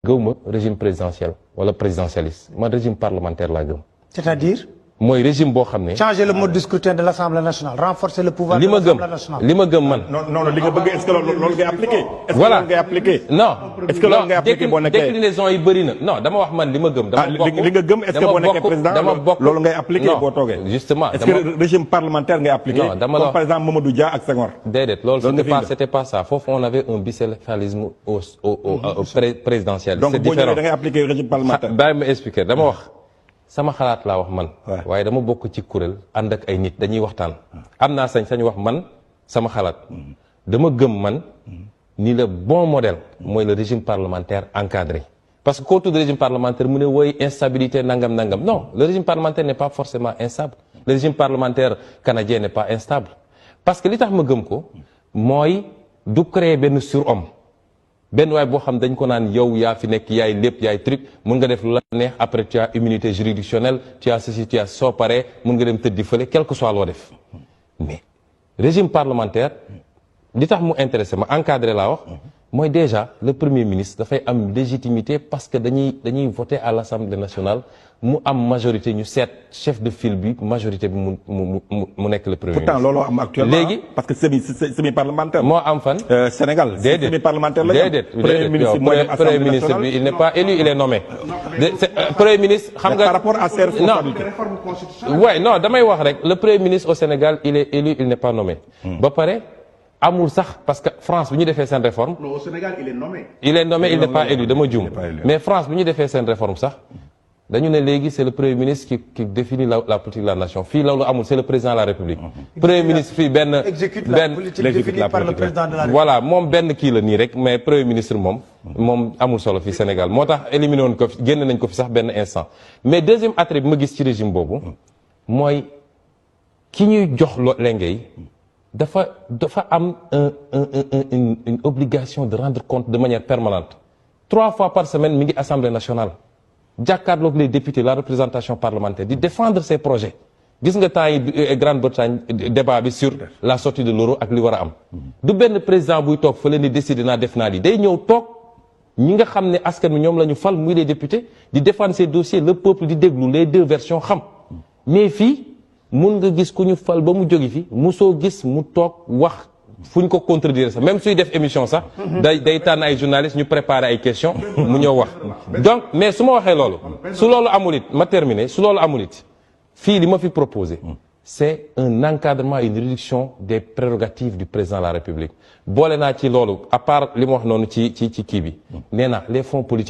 gëwma régime présidentiel wala présidentialiste man régime parlementaire laa gëm. c'est-à-dire. mooy régime boo xam ne. changer le mode de scrutin de l'Assemblée nationale renforcer le pouvoir de l'Assemblée nationale. li ma gëm man. non li nga bëgg est-ce que loolu ngay appliqué. voilà est-ce que loolu ngay appliqué. non est-ce que loolu ngay appliqué boo nekkee déclinaison yi bëri na non dama wax man li ma gëm. dama bokk li nga gëm est-ce que boo nekkee président loolu ngay appliqué boo toogee. justement est-ce que régime parlementaire ngay appliqué. non dama la comme par exemple Mamadou Dia ak Senghor. déedéet loolu c'était pas ça foofu on avait un bicéphalisme au présidentiel. donc c'est boo différent ñëwee da ngay appliqué régime parlementaire. bàyyi ma expliquer dama wax. sama xalaat laa wax man. waaye dama bokk ci kuréel ànd ak ay nit dañuy waxtaan. am naa sañ-sañ wax man sama xalaat. dama gëm man ni le bon modèle mooy le régime parlementaire encadré. parce que koo tudd régime parlementaire mu ne woy instabilité nangam nangam non le régime parlementaire n'est pas forcément instable. le régime parlementaire canadien n'est pas instable. parce que li tax ma gëm ko mooy du créer benn surhomme. benn waay boo xam dañ ko naan yow yaa fi nekk yaay lépp yaay truc mun nga def lu la neex après tu as immunité juridictionnelle tu as ceci tu as soo paree mun nga dem tëddi fële quel que soit loo def mais régime parlementaire li tax mu intéressé ma encadré laa wax mooy déjà le premier ministre dafay am légitimité parce que dañuy voter à l'Assemblée nationale mu am majorité ñu seet chef de file bi majorité bi mu nekk le premier ministre. pourtant looloo am actuellement léegi parce que semi parlementaire. moo am fan. Sénégal semi parlementaire la déedéet premier ministre bi il n'est pas élu il est nommé. premier ministre xam nga par rapport à ses responsabilités. ouais non damay wax rek le premier ministre au Sénégal il est élu il n'est pas nommé. ba pare amul sax parce que France bi ñu defee seen réforme. non au Sénégal il est nommé. il est nommé il n'est pas élu dama juum mais France bi ñu defee seen réforme sax. dañu ne léegi c'est le premier ministre qui définit la politique de la nation fii loolu amul c'est le président de la République. premier ministre fii benn exécute la politique définie par le président de la République. voilà moom benn kii la nii rek mais premier ministre moom amul solo fii Sénégal moo tax éliminé woon ko fi génn nañ ko fi sax benn instant. mais deuxième attrait bi ma gis ci régime boobu mooy ki ñuy jox lenge yi dafa am une obligation de rendre compte de manière permanente 3 fois par semaine mi ngi Assemblée nationale. jàkkaarloog les députés la représentation parlementaire di défendre ses projets gis nga temps yi Grande-Bretagne débat bi sur la sortie de l'euro ak li war a am du benn président buy toog fa leen di décider naa def naa li day ñëw toog ñi nga xam ne askan wi ñoom la ñu fal muy les députés di défendre ces dossiers le peuple di déglu les deux versions xam mais fii mun nga gis ku ñu fal ba mu jóge fi musoo gis mu toog wax fu ñu ko contredire sax même suy def émission sax day tànn ay journalistes ñu préparer ay questions mu ñëw wax donc mais su ma waxee loolu su loolu amul it ma terminer su loolu amul it fii li ma fi proposé c'est un encadrement une réduction des prérogatives du président de la République boole naa ci loolu à part li ma wax noonu ci kii bi nee na les fonds politiques